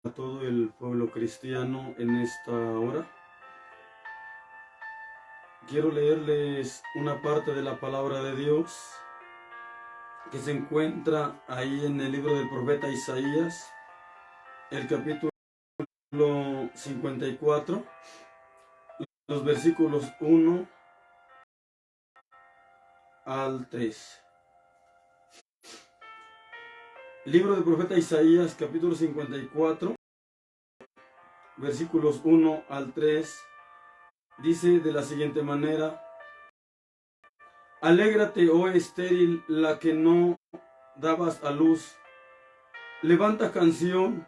a todo el pueblo cristiano en esta hora. Quiero leerles una parte de la palabra de Dios que se encuentra ahí en el libro del profeta Isaías, el capítulo 54, los versículos 1 al 3. Libro del profeta Isaías, capítulo 54, versículos 1 al 3, dice de la siguiente manera: Alégrate, oh estéril, la que no dabas a luz. Levanta canción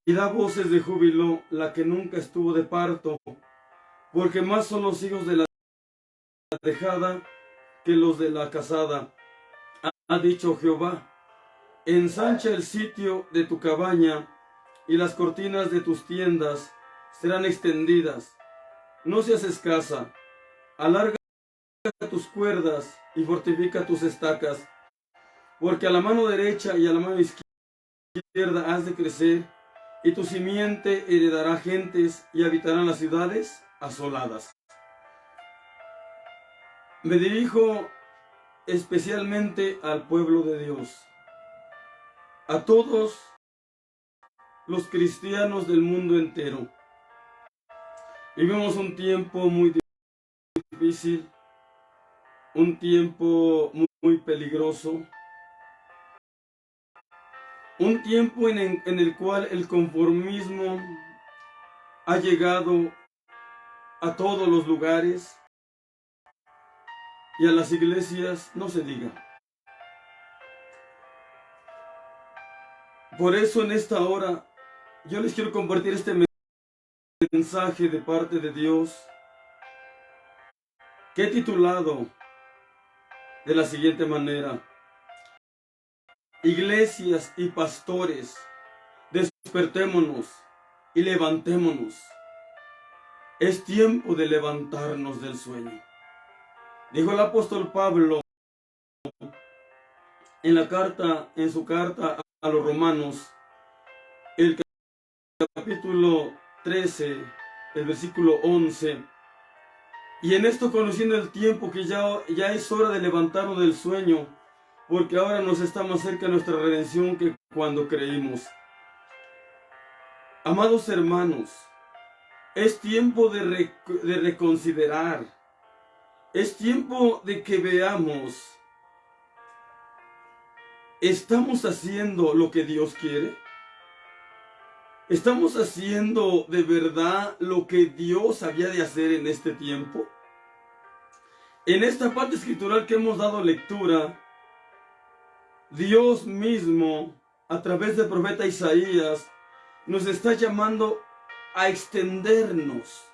y da voces de júbilo, la que nunca estuvo de parto, porque más son los hijos de la dejada que los de la casada. Ha dicho Jehová: ensancha el sitio de tu cabaña, y las cortinas de tus tiendas serán extendidas. No seas escasa, alarga tus cuerdas y fortifica tus estacas, porque a la mano derecha y a la mano izquierda has de crecer, y tu simiente heredará gentes y habitarán las ciudades asoladas. Me dirijo especialmente al pueblo de Dios, a todos los cristianos del mundo entero. Vivimos un tiempo muy difícil, un tiempo muy peligroso, un tiempo en el cual el conformismo ha llegado a todos los lugares y a las iglesias no se diga. Por eso en esta hora yo les quiero compartir este mensaje de parte de Dios, que he titulado de la siguiente manera: iglesias y pastores, despertémonos y levantémonos. Es tiempo de levantarnos del sueño. Dijo el apóstol Pablo en su carta a los Romanos, el capítulo 13, el versículo 11. Y en esto, conociendo el tiempo, que ya es hora de levantarnos del sueño, porque ahora nos está más cerca nuestra redención que cuando creímos. Amados hermanos, es tiempo de reconsiderar. Es tiempo de que veamos, ¿estamos haciendo lo que Dios quiere? ¿Estamos haciendo de verdad lo que Dios había de hacer en este tiempo? En esta parte escritural que hemos dado lectura, Dios mismo, a través del profeta Isaías, nos está llamando a extendernos,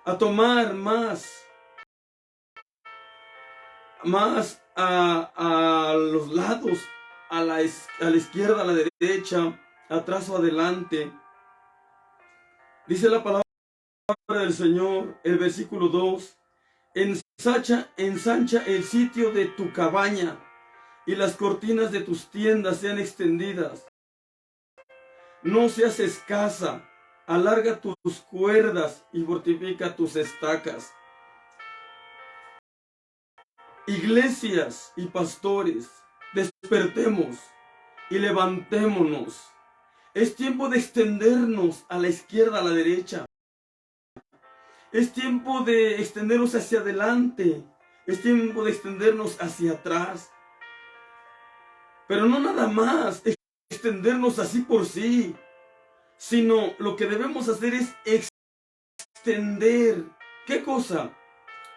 a tomar más a los lados, a la izquierda, a la derecha, atrás o adelante. Dice la palabra del Señor, el versículo 2, ensancha el sitio de tu cabaña, y las cortinas de tus tiendas sean extendidas. No seas escasa, alarga tus cuerdas y fortifica tus estacas. Iglesias y pastores, despertemos y levantémonos. Es tiempo de extendernos a la izquierda, a la derecha. Es tiempo de extendernos hacia adelante. Es tiempo de extendernos hacia atrás. Pero no nada más extendernos así por sí, sino lo que debemos hacer es extender. ¿Qué cosa?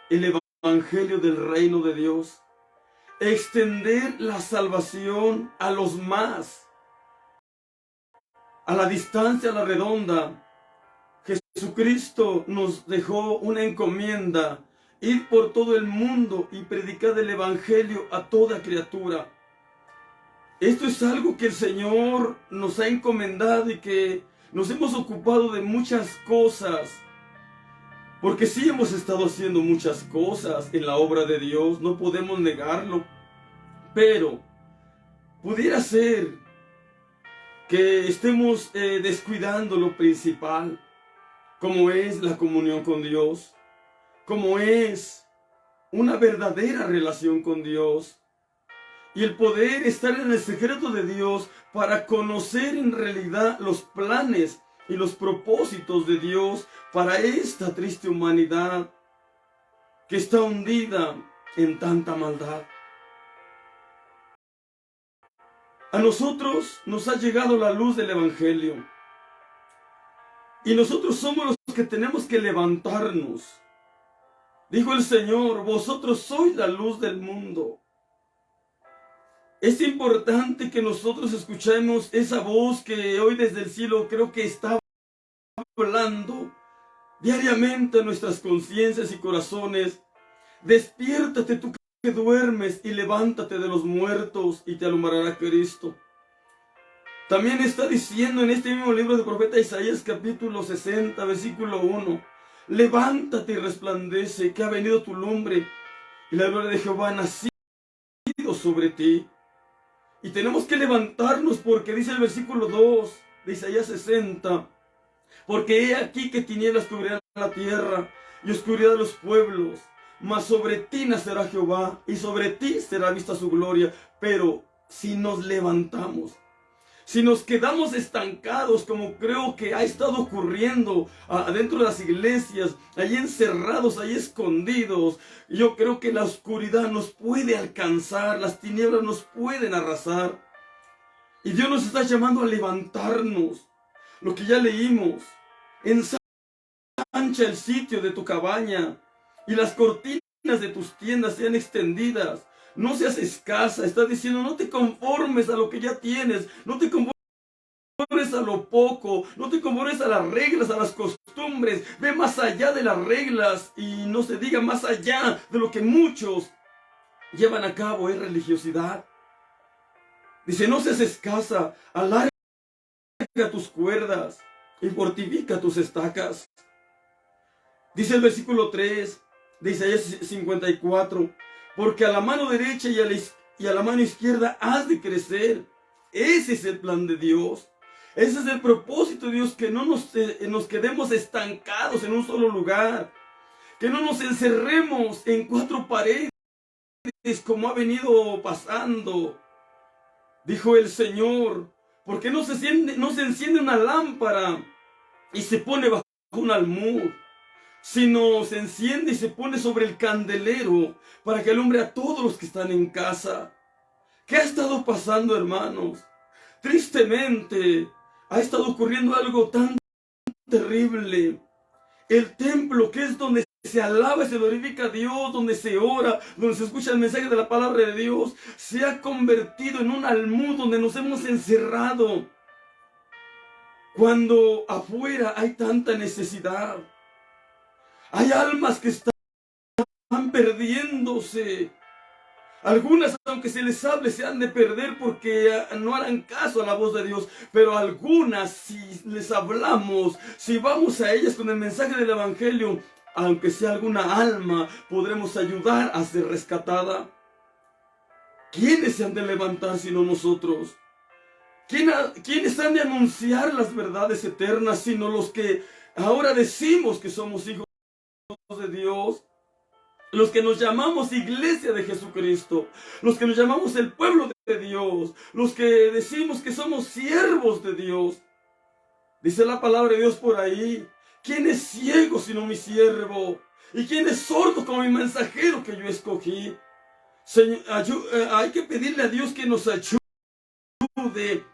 El evangelio del reino de Dios. Extender la salvación a los más. A la distancia, a la redonda. Jesucristo nos dejó una encomienda: ir por todo el mundo y predicar el evangelio a toda criatura. Esto es algo que el Señor nos ha encomendado y que nos hemos ocupado de muchas cosas. Porque sí hemos estado haciendo muchas cosas en la obra de Dios, no podemos negarlo. Pero pudiera ser que estemos descuidando lo principal, como es la comunión con Dios, como es una verdadera relación con Dios, y el poder estar en el secreto de Dios para conocer en realidad los planes y los propósitos de Dios para esta triste humanidad que está hundida en tanta maldad. A nosotros nos ha llegado la luz del Evangelio, y nosotros somos los que tenemos que levantarnos. Dijo el Señor: vosotros sois la luz del mundo. Es importante que nosotros escuchemos esa voz que hoy desde el cielo creo que está hablando diariamente a nuestras conciencias y corazones. Despiértate tú que duermes, y levántate de los muertos, y te alumbrará Cristo. También está diciendo en este mismo libro del profeta Isaías, capítulo 60, versículo 1: levántate y resplandece, que ha venido tu lumbre, y la gloria de Jehová ha nacido sobre ti. Y tenemos que levantarnos, porque dice el versículo 2 de Isaías 60: porque he aquí que tinieblas cubrirán la tierra, y oscuridad de los pueblos, mas sobre ti nacerá Jehová, y sobre ti será vista su gloria. Pero si nos levantamos, si nos quedamos estancados, como creo que ha estado ocurriendo adentro de las iglesias, ahí encerrados, ahí escondidos, yo creo que la oscuridad nos puede alcanzar, las tinieblas nos pueden arrasar. Y Dios nos está llamando a levantarnos. Lo que ya leímos: ensancha el sitio de tu cabaña, y las cortinas de tus tiendas sean extendidas. No seas escasa. Está diciendo: no te conformes a lo que ya tienes, no te conformes a lo poco, no te conformes a las reglas, a las costumbres. Ve más allá de las reglas, y no se diga más allá de lo que muchos llevan a cabo, es religiosidad. Dice: no seas escasa, alarga tus cuerdas y fortifica tus estacas. Dice el versículo 3 de Isaías 54: porque a la mano derecha y a la mano izquierda has de crecer. Ese es el plan de Dios. Ese es el propósito de Dios, que no nos quedemos estancados en un solo lugar, que no nos encerremos en cuatro paredes como ha venido pasando. Dijo el Señor: ¿por qué no se enciende una lámpara y se pone bajo un almud? Sino se enciende y se pone sobre el candelero, para que alumbre a todos los que están en casa. ¿Qué ha estado pasando, hermanos? Tristemente, ha estado ocurriendo algo tan terrible. El templo, que es donde se alaba y se glorifica a Dios, donde se ora, donde se escucha el mensaje de la palabra de Dios, se ha convertido en un almud donde nos hemos encerrado, cuando afuera hay tanta necesidad. Hay almas que están perdiéndose. Algunas, aunque se les hable, se han de perder porque no harán caso a la voz de Dios. Pero algunas, si les hablamos, si vamos a ellas con el mensaje del Evangelio, aunque sea alguna alma, podremos ayudar a ser rescatada. ¿Quiénes se han de levantar sino nosotros? ¿Quiénes han de anunciar las verdades eternas sino los que ahora decimos que somos hijos de Dios? Los que nos llamamos Iglesia de Jesucristo, los que nos llamamos el pueblo de Dios, los que decimos que somos siervos de Dios. Dice la palabra de Dios por ahí: ¿quién es ciego sino mi siervo? ¿Y quién es sordo como mi mensajero que yo escogí? Señor, hay que pedirle a Dios que nos ayude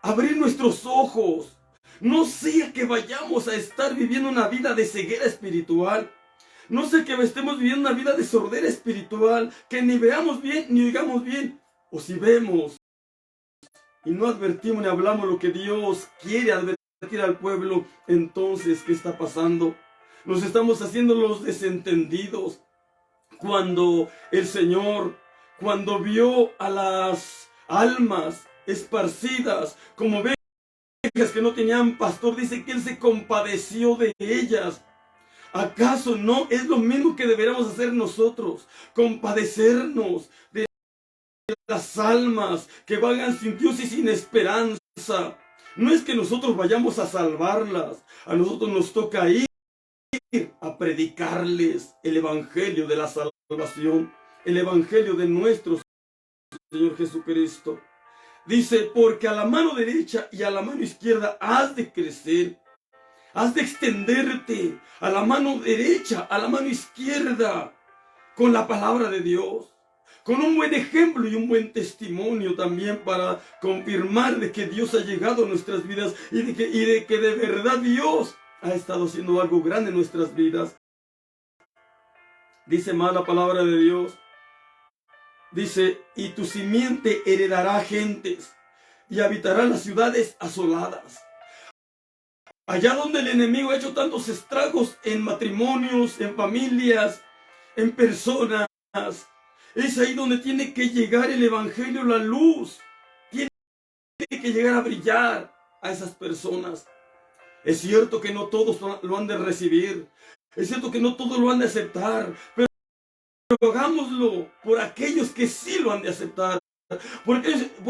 a abrir nuestros ojos. No sea que vayamos a estar viviendo una vida de ceguera espiritual. No sé, que estemos viviendo una vida de sordera espiritual, que ni veamos bien ni oigamos bien. O si vemos y no advertimos ni hablamos lo que Dios quiere advertir al pueblo, entonces, ¿qué está pasando? Nos estamos haciendo los desentendidos. Cuando el Señor, cuando vio a las almas esparcidas como ovejas que no tenían pastor, dice que Él se compadeció de ellas. ¿Acaso no es lo mismo que deberíamos hacer nosotros? Compadecernos de las almas que vagan sin Dios y sin esperanza. No es que nosotros vayamos a salvarlas. A nosotros nos toca ir a predicarles el evangelio de la salvación, el evangelio de nuestro Señor Jesucristo. Dice, porque a la mano derecha y a la mano izquierda has de crecer, has de extenderte a la mano derecha, a la mano izquierda, con la palabra de Dios, con un buen ejemplo y un buen testimonio también para confirmar de que Dios ha llegado a nuestras vidas y de que de verdad Dios ha estado haciendo algo grande en nuestras vidas. Dice más la palabra de Dios. Dice, y tu simiente heredará gentes y habitará las ciudades asoladas. Allá donde el enemigo ha hecho tantos estragos en matrimonios, en familias, en personas, es ahí donde tiene que llegar el evangelio, la luz. Tiene que llegar a brillar a esas personas. Es cierto que no todos lo han de recibir. Es cierto que no todos lo han de aceptar. Pero hagámoslo por aquellos que sí lo han de aceptar. Por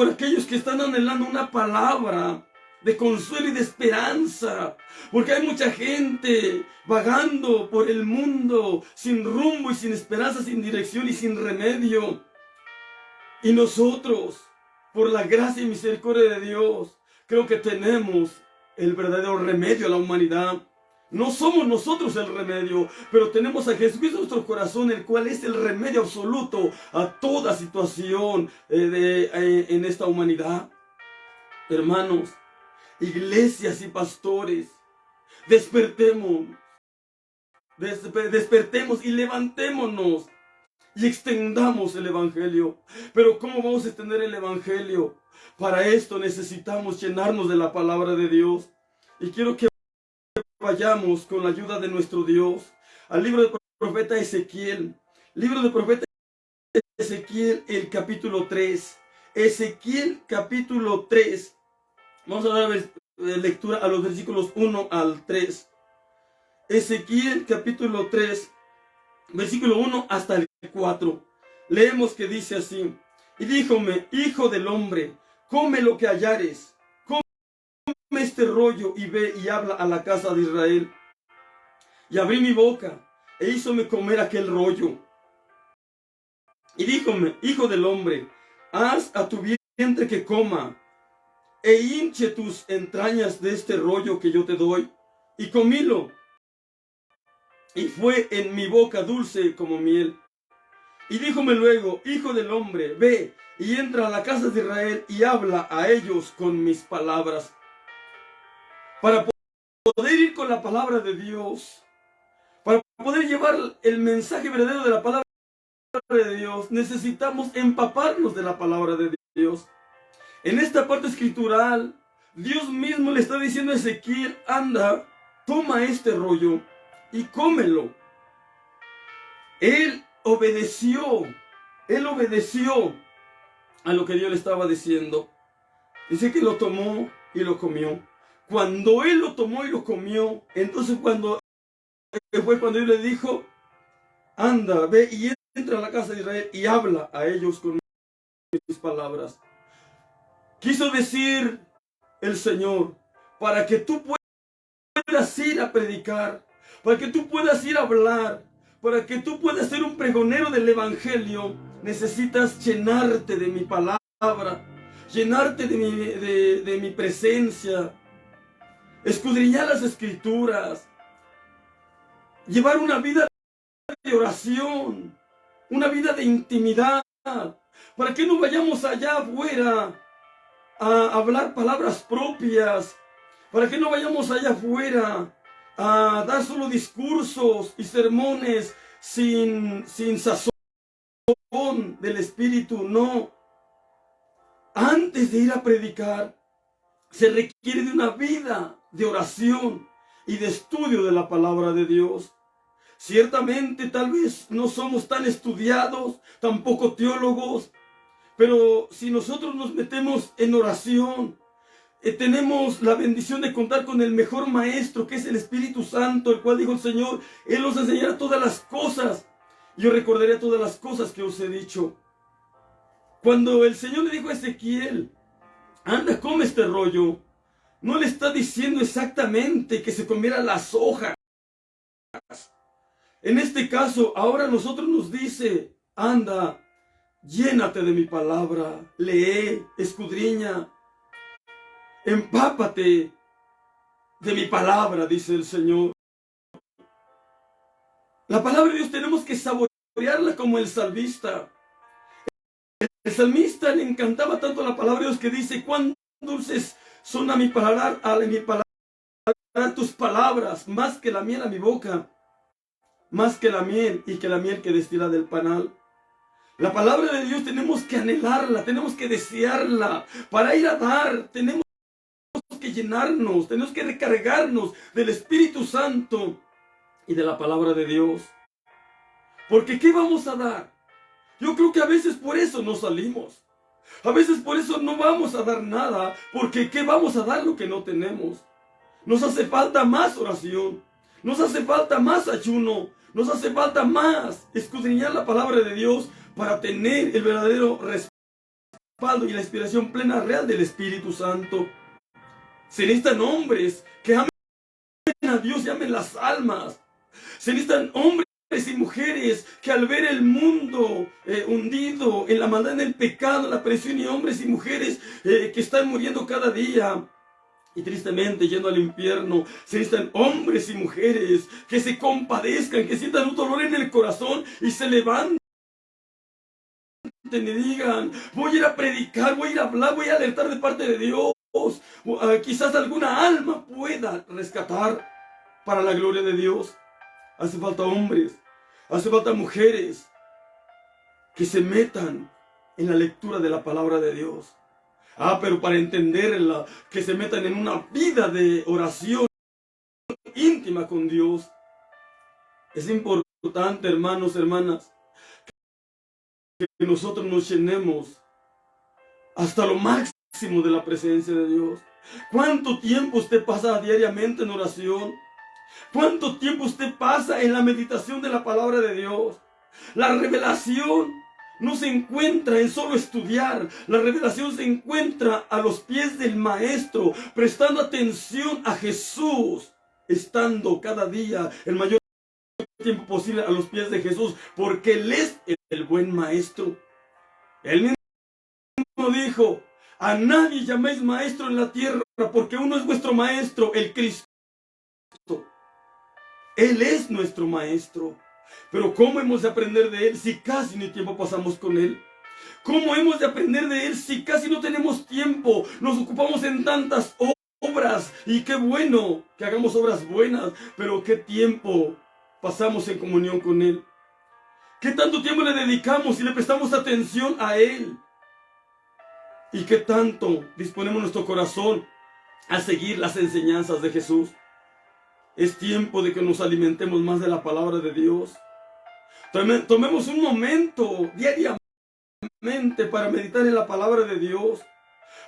aquellos que están anhelando una palabra de consuelo y de esperanza. Porque hay mucha gente vagando por el mundo sin rumbo y sin esperanza, sin dirección y sin remedio. Y nosotros, por la gracia y misericordia de Dios, creo que tenemos el verdadero remedio a la humanidad. No somos nosotros el remedio, pero tenemos a Jesucristo en nuestro corazón, el cual es el remedio absoluto a toda situación en esta humanidad. Hermanos, iglesias y pastores, despertemos y levantémonos y extendamos el evangelio. Pero ¿cómo vamos a extender el evangelio? Para esto necesitamos llenarnos de la palabra de Dios. Y quiero que vayamos con la ayuda de nuestro Dios al libro del profeta Ezequiel. Libro del profeta Ezequiel, el capítulo 3. Ezequiel capítulo 3. Vamos a dar lectura a los versículos 1 al 3. Ezequiel capítulo 3, versículo 1 hasta el 4. Leemos que dice así: y díjome, hijo del hombre, come lo que hallares, come este rollo y ve y habla a la casa de Israel. Y abrí mi boca e hízome comer aquel rollo. Y díjome, hijo del hombre, haz a tu vientre que coma, e hinche tus entrañas de este rollo que yo te doy. Y comílo, y fue en mi boca dulce como miel. Y díjome luego, hijo del hombre, ve y entra a la casa de Israel y habla a ellos con mis palabras. Para poder ir con la palabra de Dios, para poder llevar el mensaje verdadero de la palabra de Dios, necesitamos empaparnos de la palabra de Dios. En esta parte escritural, Dios mismo le está diciendo a Ezequiel, anda, toma este rollo y cómelo. Él obedeció a lo que Dios le estaba diciendo. Dice que lo tomó y lo comió. Cuando él lo tomó y lo comió, entonces fue cuando Dios le dijo, anda, ve y entra a la casa de Israel y habla a ellos con mis palabras. Quiso decir el Señor, para que tú puedas ir a predicar, para que tú puedas ir a hablar, para que tú puedas ser un pregonero del evangelio, necesitas llenarte de mi palabra, llenarte de mi presencia, escudriñar las escrituras, llevar una vida de oración, una vida de intimidad, para que no vayamos allá afuera a hablar palabras propias, para que no vayamos allá afuera a dar solo discursos y sermones sin sazón del Espíritu. No. Antes de ir a predicar, se requiere de una vida de oración y de estudio de la palabra de Dios. Ciertamente, tal vez no somos tan estudiados, tampoco teólogos, pero si nosotros nos metemos en oración, tenemos la bendición de contar con el mejor maestro, que es el Espíritu Santo, el cual dijo el Señor, Él nos enseñará todas las cosas. Yo recordaré todas las cosas que os he dicho. Cuando el Señor le dijo a Ezequiel, anda, come este rollo, no le está diciendo exactamente que se comiera las hojas. En este caso, ahora a nosotros nos dice, anda, llénate de mi palabra, lee, escudriña, empápate de mi palabra, dice el Señor. La palabra de Dios tenemos que saborearla como el salmista. El salmista le encantaba tanto la palabra de Dios que dice, cuán dulces son a mi paladar, tus palabras, más que la miel a mi boca, más que la miel y que la miel que destila del panal. La palabra de Dios tenemos que anhelarla, tenemos que desearla. Para ir a dar, tenemos que llenarnos, tenemos que recargarnos del Espíritu Santo y de la palabra de Dios. Porque ¿qué vamos a dar? Yo creo que a veces por eso no salimos. A veces por eso no vamos a dar nada, porque ¿qué vamos a dar lo que no tenemos? Nos hace falta más oración, nos hace falta más ayuno, nos hace falta más escudriñar la palabra de Dios para tener el verdadero respaldo y la inspiración plena real del Espíritu Santo. Se necesitan hombres que amen a Dios y amen las almas. Se necesitan hombres y mujeres que al ver el mundo hundido en la maldad, en el pecado, la presión, y hombres y mujeres que están muriendo cada día y tristemente yendo al infierno, se necesitan hombres y mujeres que se compadezcan, que sientan un dolor en el corazón y se levanten y digan, voy a ir a predicar, voy a ir a hablar, voy a alertar de parte de Dios. Quizás alguna alma pueda rescatar para la gloria de Dios. Hace falta hombres, hace falta mujeres que se metan en la lectura de la palabra de Dios. Pero para entenderla, que se metan en una vida de oración íntima con Dios. Es importante, hermanos, hermanas, que nosotros nos llenemos hasta lo máximo de la presencia de Dios. ¿Cuánto tiempo usted pasa diariamente en oración? ¿Cuánto tiempo usted pasa en la meditación de la palabra de Dios? La revelación no se encuentra en solo estudiar. La revelación se encuentra a los pies del Maestro, prestando atención a Jesús, estando cada día el mayor tiempo posible a los pies de Jesús, porque Él es el buen Maestro. Él mismo dijo, a nadie llaméis maestro en la tierra, porque uno es vuestro Maestro, el Cristo. Él es nuestro Maestro. Pero ¿cómo hemos de aprender de Él si casi ni tiempo pasamos con Él? ¿Cómo hemos de aprender de Él si casi no tenemos tiempo? Nos ocupamos en tantas obras, y qué bueno que hagamos obras buenas, pero ¿qué tiempo pasamos en comunión con Él? ¿Qué tanto tiempo le dedicamos y le prestamos atención a Él? ¿Y qué tanto disponemos nuestro corazón a seguir las enseñanzas de Jesús? Es tiempo de que nos alimentemos más de la palabra de Dios. Tomemos un momento diariamente para meditar en la palabra de Dios.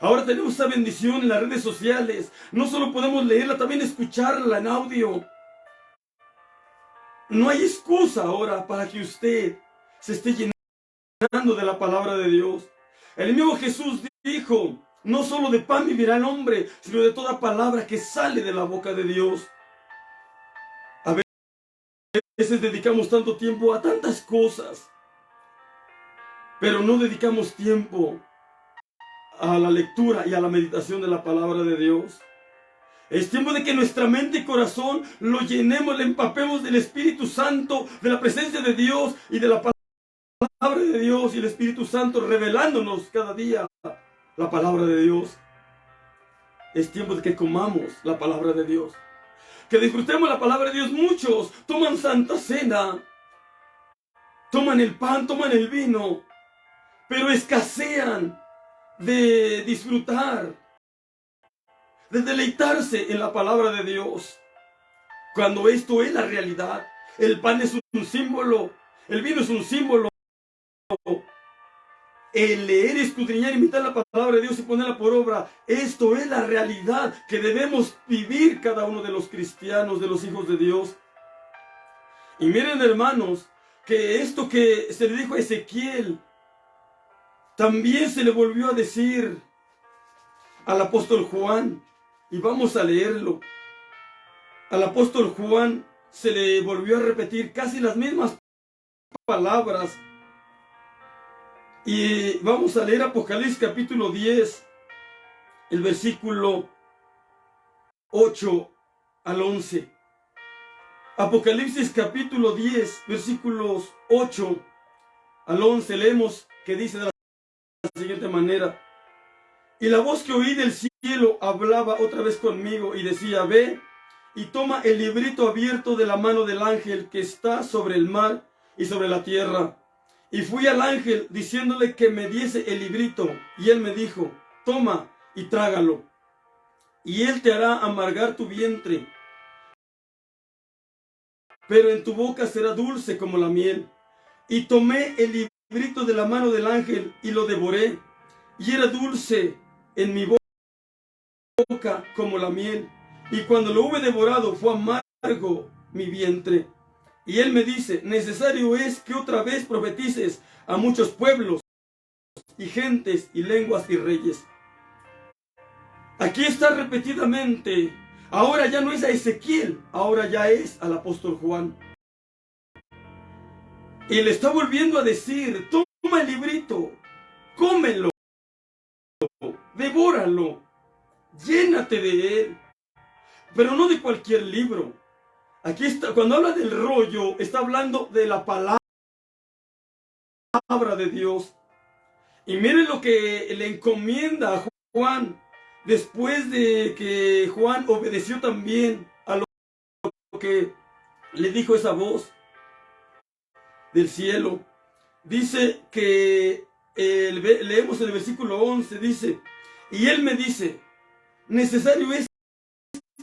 Ahora tenemos esa bendición en las redes sociales. No solo podemos leerla, también escucharla en audio. No hay excusa ahora para que usted se esté llenando de la palabra de Dios. El mismo Jesús dijo, no solo de pan vivirá el hombre, sino de toda palabra que sale de la boca de Dios. A veces dedicamos tanto tiempo a tantas cosas, pero no dedicamos tiempo a la lectura y a la meditación de la palabra de Dios. Es tiempo de que nuestra mente y corazón lo llenemos, le empapemos del Espíritu Santo, de la presencia de Dios y de la palabra de Dios, y el Espíritu Santo revelándonos cada día la palabra de Dios. Es tiempo de que comamos la palabra de Dios, que disfrutemos la palabra de Dios. Muchos toman Santa Cena, toman el pan, toman el vino, pero escasean de disfrutar, de deleitarse en la palabra de Dios, cuando esto es la realidad. El pan es un símbolo, el vino es un símbolo. El leer, escudriñar, imitar la palabra de Dios y ponerla por obra, esto es la realidad que debemos vivir cada uno de los cristianos, de los hijos de Dios. Y miren, hermanos, que esto que se le dijo a Ezequiel, también se le volvió a decir al apóstol Juan. y vamos a leerlo. Al apóstol Juan se le volvió a repetir casi las mismas palabras. Y vamos a leer Apocalipsis capítulo 10, el versículo 8 al 11. Apocalipsis capítulo 10, versículos 8 al 11, leemos que dice de la siguiente manera: y la voz que oí del cielo hablaba otra vez conmigo y decía: ve y toma el librito abierto de la mano del ángel que está sobre el mar y sobre la tierra. Y fui al ángel diciéndole que me diese el librito, y él me dijo: toma y trágalo, y él te hará amargar tu vientre, pero en tu boca será dulce como la miel. Y tomé el librito de la mano del ángel y lo devoré, y era dulce en mi boca como la miel. Y cuando lo hube devorado, fue amargo mi vientre. Y él me dice: necesario es que otra vez profetices a muchos pueblos y gentes y lenguas y reyes. Aquí está repetidamente. Ahora ya no es a Ezequiel, ahora ya es al apóstol Juan. Y le está volviendo a decir: toma el librito, cómelo, devóralo, llénate de él. Pero no de cualquier libro. Aquí está, cuando habla del rollo, está hablando de la palabra de Dios. Y miren lo que le encomienda a Juan, después de que Juan obedeció también a lo que le dijo esa voz del cielo. Dice que, leemos el versículo 11, dice: y él me dice: necesario es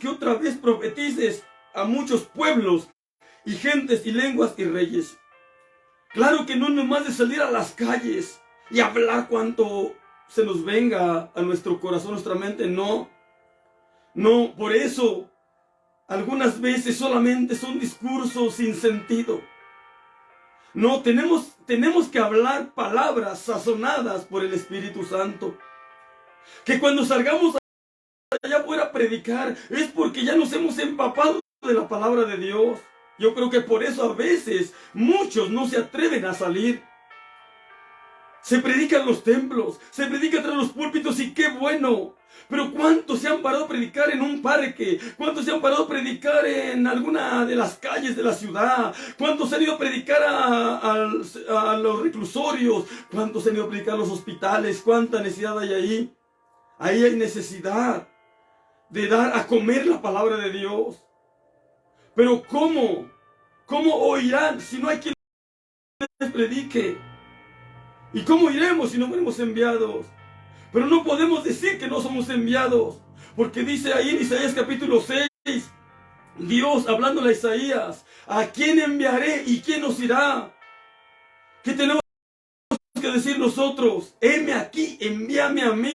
que otra vez profetices a muchos pueblos y gentes y lenguas y reyes. Claro que no nomás de salir a las calles y hablar cuanto se nos venga a nuestro corazón, nuestra mente, no. No, por eso algunas veces solamente son discursos sin sentido. No, tenemos que hablar palabras sazonadas por el Espíritu Santo. Que cuando salgamos allá afuera a predicar es porque ya nos hemos empapado de la palabra de Dios. Yo creo que por eso a veces muchos no se atreven a salir. Se predica en los templos, se predica tras los púlpitos, y qué bueno. Pero ¿cuántos se han parado a predicar en un parque? ¿Cuántos se han parado a predicar en alguna de las calles de la ciudad? ¿Cuántos han ido a predicar a los reclusorios? ¿Cuántos han ido a predicar a los hospitales? ¿Cuánta necesidad hay ahí? Ahí hay necesidad de dar a comer la palabra de Dios. Pero ¿cómo? ¿Cómo oirán si no hay quien les predique? ¿Y cómo iremos si no fuéramos enviados? Pero no podemos decir que no somos enviados, porque dice ahí en Isaías capítulo 6, Dios hablándole a Isaías: ¿a quién enviaré y quién nos irá? ¿Qué tenemos que decir nosotros? Heme aquí, envíame a mí.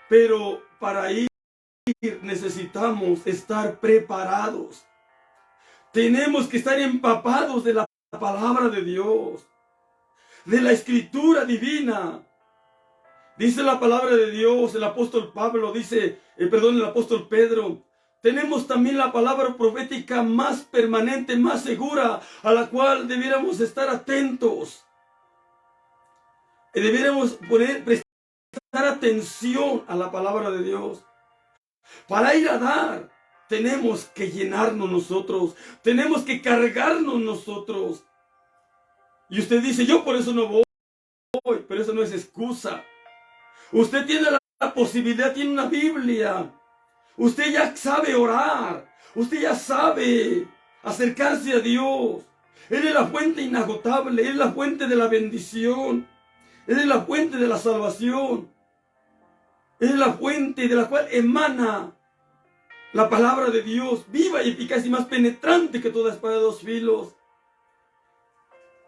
Pero para ir necesitamos estar preparados. Tenemos que estar empapados de la palabra de Dios, de la escritura divina. Dice la palabra de Dios, el apóstol Pablo dice, el apóstol Pedro: tenemos también la palabra profética más permanente, más segura, a la cual debiéramos estar atentos. Debiéramos prestar atención a la palabra de Dios. Para ir a dar, tenemos que llenarnos nosotros, tenemos que cargarnos nosotros. Y usted dice: yo por eso no voy, pero eso no es excusa. Usted tiene la posibilidad, tiene una Biblia. Usted ya sabe orar, usted ya sabe acercarse a Dios. Él es la fuente inagotable, Él es la fuente de la bendición, Él es la fuente de la salvación, Él es la fuente de la cual emana la palabra de Dios, viva y eficaz y más penetrante que toda espada de dos filos.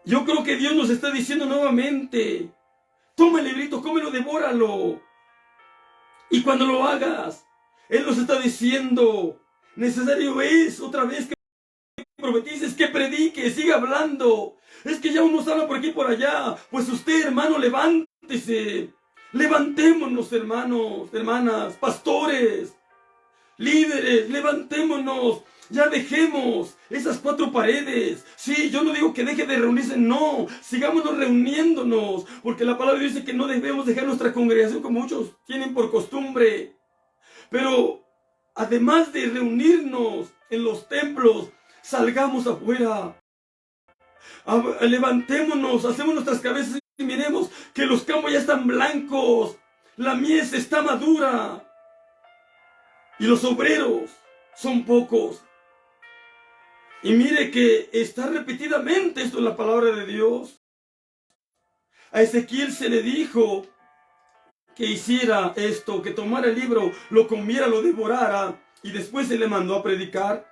Yo creo que Dios nos está diciendo nuevamente: toma el librito, cómelo, devóralo. Y cuando lo hagas, Él nos está diciendo: necesario es otra vez que profetices, que prediques, siga hablando. Es que ya unos hablan por aquí y por allá. Pues usted, hermano, levántese. Levantémonos, hermanos, hermanas, pastores. Líderes, levantémonos. Ya dejemos esas cuatro paredes. Sí, yo no digo que deje de reunirse, no. Sigámonos reuniéndonos. Porque la palabra dice que no debemos dejar nuestra congregación como muchos tienen por costumbre. Pero además de reunirnos en los templos, salgamos afuera. Levantémonos, hacemos nuestras cabezas y miremos que los campos ya están blancos. La mies está madura. Y los obreros son pocos. Y mire que está repetidamente esto en la palabra de Dios. A Ezequiel se le dijo que hiciera esto, que tomara el libro, lo comiera, lo devorara, y después se le mandó a predicar.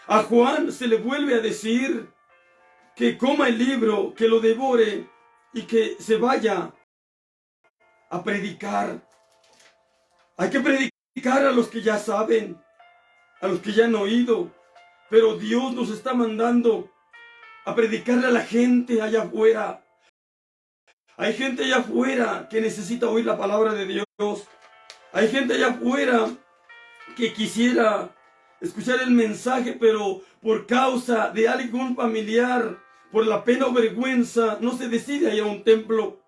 A Juan se le vuelve a decir que coma el libro, que lo devore y que se vaya a predicar. Hay que predicar a los que ya saben, a los que ya han oído. Pero Dios nos está mandando a predicarle a la gente allá afuera. Hay gente allá afuera que necesita oír la palabra de Dios. Hay gente allá afuera que quisiera escuchar el mensaje, pero por causa de algún familiar, por la pena o vergüenza, no se decide a ir a un templo.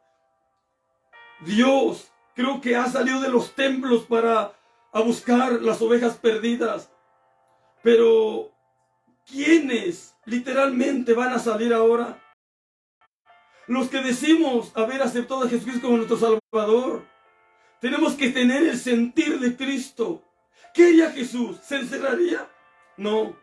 Dios creo que ha salido de los templos para buscar las ovejas perdidas. Pero ¿quiénes literalmente van a salir ahora? Los que decimos haber aceptado a Jesucristo como nuestro Salvador. Tenemos que tener el sentir de Cristo. ¿Qué haría Jesús? ¿Se encerraría? No,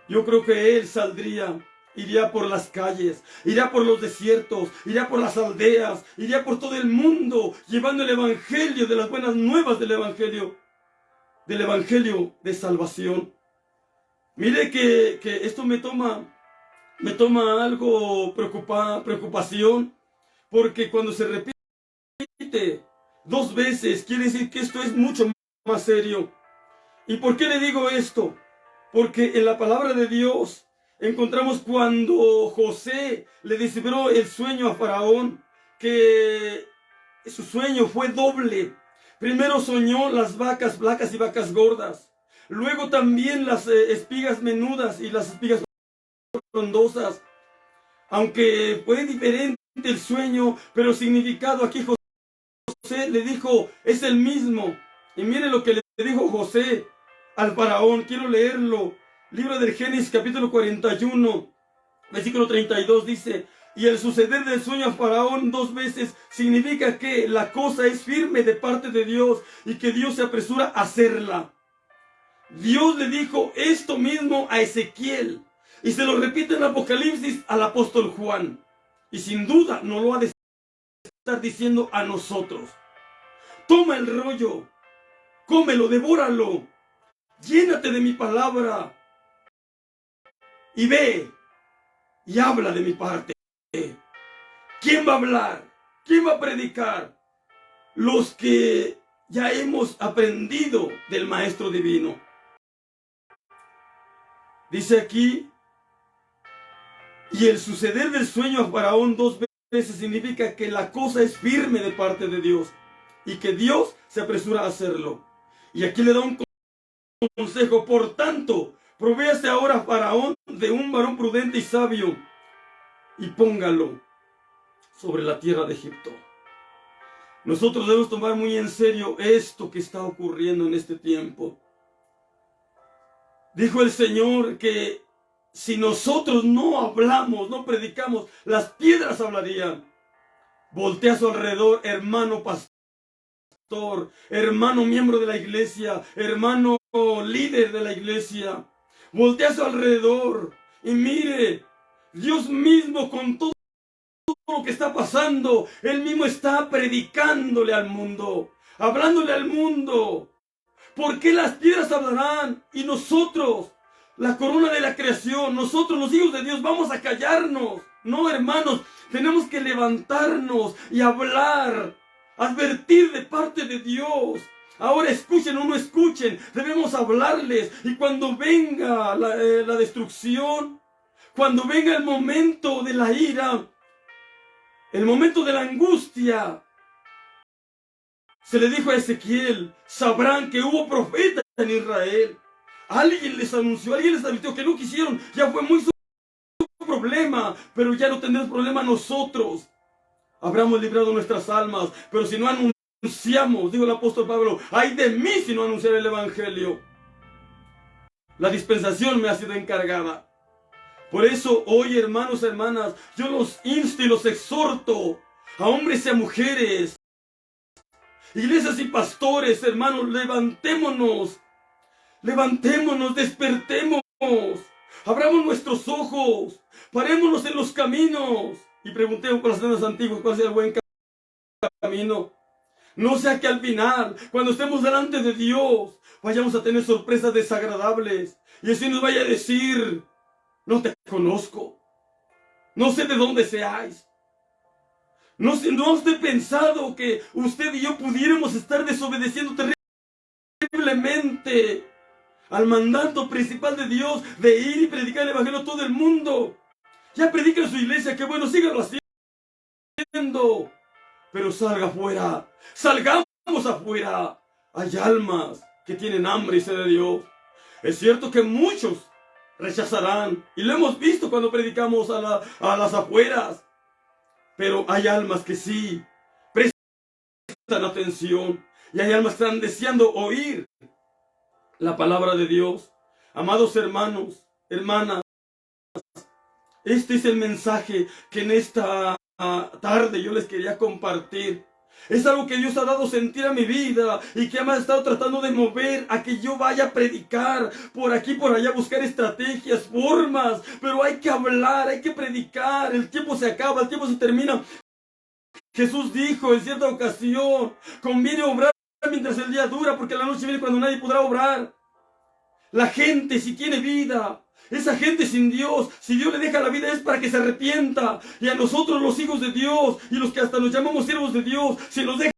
yo creo que Él saldría, iría por las calles, iría por los desiertos, iría por las aldeas, iría por todo el mundo, llevando el Evangelio de las buenas nuevas del Evangelio de salvación. Mire que esto me toma algo preocupación, porque cuando se repite dos veces, quiere decir que esto es mucho más serio. ¿Y por qué le digo esto? Porque en la palabra de Dios encontramos cuando José le descifró el sueño a Faraón, que su sueño fue doble. Primero soñó las vacas flacas y vacas gordas. Luego también las espigas menudas y las espigas frondosas. Aunque fue diferente el sueño, pero significado aquí José le dijo, es el mismo. Y mire lo que le dijo José al faraón. Quiero leerlo. Libro del Génesis, capítulo 41, versículo 32, dice: y el suceder del sueño a Faraón dos veces significa que la cosa es firme de parte de Dios y que Dios se apresura a hacerla. Dios le dijo esto mismo a Ezequiel y se lo repite en Apocalipsis al apóstol Juan. Y sin duda no lo ha de estar diciendo a nosotros. Toma el rollo, cómelo, devóralo, llénate de mi palabra y ve y habla de mi parte. ¿Quién va a hablar? ¿Quién va a predicar? Los que ya hemos aprendido del Maestro Divino. Dice aquí, y el suceder del sueño a Faraón dos veces significa que la cosa es firme de parte de Dios y que Dios se apresura a hacerlo. Y aquí le da un consejo: por tanto, provéase ahora a Faraón de un varón prudente y sabio y póngalo sobre la tierra de Egipto. Nosotros debemos tomar muy en serio esto que está ocurriendo en este tiempo. Dijo el Señor que si nosotros no hablamos, no predicamos, las piedras hablarían. Voltea a su alrededor, hermano pastor, hermano miembro de la iglesia, hermano líder de la iglesia. Voltea a su alrededor y mire, Dios mismo con todo lo que está pasando, Él mismo está predicándole al mundo, hablándole al mundo. ¿Por qué las piedras hablarán y nosotros, la corona de la creación, nosotros los hijos de Dios, vamos a callarnos? No, hermanos, tenemos que levantarnos y hablar, advertir de parte de Dios. Ahora escuchen o no escuchen, debemos hablarles. Y cuando venga la destrucción, cuando venga el momento de la ira, el momento de la angustia, Se le dijo a Ezequiel, sabrán que hubo profeta en Israel. Alguien les anunció, alguien les advirtió que no quisieron, ya fue muy su problema, pero ya no tendremos problema nosotros. Habremos librado nuestras almas, pero si no anunciamos, dijo el apóstol Pablo, ay de mí si no anunciar el evangelio. La dispensación me ha sido encargada. Por eso hoy, hermanos, hermanas, yo los insto y los exhorto a hombres y a mujeres, iglesias y pastores, hermanos, levantémonos, despertemos, abramos nuestros ojos, parémonos en los caminos y preguntemos por las sendas antiguas cuál sea el buen camino. No sea que al final, cuando estemos delante de Dios, vayamos a tener sorpresas desagradables y así nos vaya a decir, no te conozco, no sé de dónde seáis. No os he pensado que usted y yo pudiéramos estar desobedeciendo terriblemente al mandato principal de Dios de ir y predicar el evangelio a todo el mundo. Ya predica en su iglesia, que bueno, síganlo haciendo. Pero salga afuera, salgamos afuera. Hay almas que tienen hambre y sed de Dios. Es cierto que muchos rechazarán, y lo hemos visto cuando predicamos a las afueras. Pero hay almas que sí prestan atención. Y hay almas que están deseando oír la palabra de Dios. Amados hermanos, hermanas, este es el mensaje que en esta tarde yo les quería compartir. Es algo que Dios ha dado sentir a mi vida y que me ha estado tratando de mover a que yo vaya a predicar por aquí, por allá, buscar estrategias, formas, pero hay que hablar, hay que predicar. El tiempo se acaba, el tiempo se termina. Jesús dijo en cierta ocasión, conviene obrar mientras el día dura, porque la noche viene cuando nadie podrá obrar. La gente, si tiene vida, esa gente sin Dios, si Dios le deja la vida es para que se arrepienta. Y a nosotros los hijos de Dios y los que hasta nos llamamos siervos de Dios, si nos deja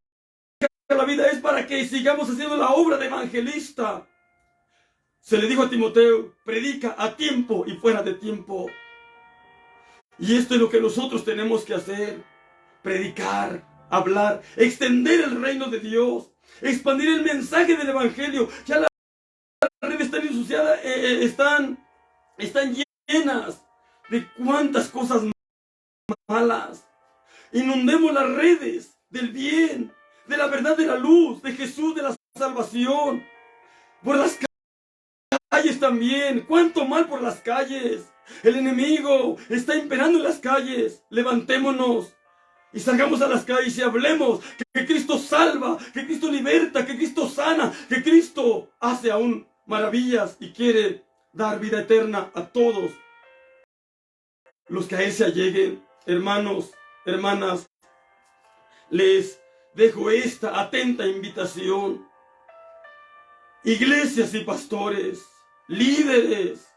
la vida es para que sigamos haciendo la obra de evangelista. Se le dijo a Timoteo, predica a tiempo y fuera de tiempo. Y esto es lo que nosotros tenemos que hacer. Predicar, hablar, extender el reino de Dios, expandir el mensaje del evangelio. Ya las redes están ensuciadas, están llenas de cuantas cosas malas. Inundemos las redes del bien, de la verdad, de la luz, de Jesús, de la salvación. Por las calles también, cuánto mal por las calles. El enemigo está imperando en las calles. Levantémonos y salgamos a las calles y hablemos que Cristo salva, que Cristo liberta, que Cristo sana, que Cristo hace aún maravillas y quiere dar vida eterna a todos los que a Él se alleguen. Hermanos, hermanas, les dejo esta atenta invitación. Iglesias y pastores, líderes,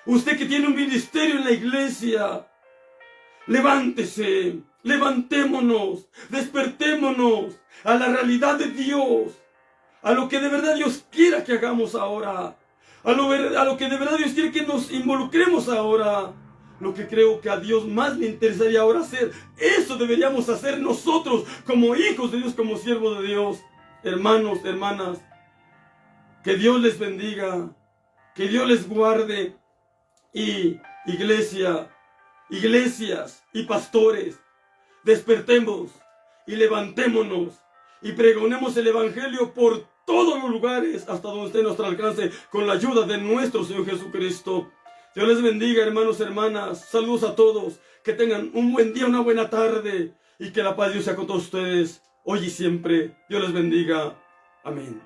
usted que tiene un ministerio en la iglesia, levántese, levantémonos, despertémonos a la realidad de Dios, a lo que de verdad Dios quiera que hagamos ahora, a lo que de verdad Dios quiere que nos involucremos ahora, lo que creo que a Dios más le interesaría ahora hacer. Eso deberíamos hacer nosotros como hijos de Dios, como siervos de Dios. Hermanos, hermanas, que Dios les bendiga, que Dios les guarde. Y iglesias y pastores, despertemos y levantémonos y pregonemos el evangelio por todos los lugares hasta donde esté nuestro alcance, con la ayuda de nuestro Señor Jesucristo. Dios les bendiga, hermanos, hermanas. Saludos a todos. Que tengan un buen día, una buena tarde y que la paz de Dios sea con todos ustedes hoy y siempre. Dios les bendiga. Amén.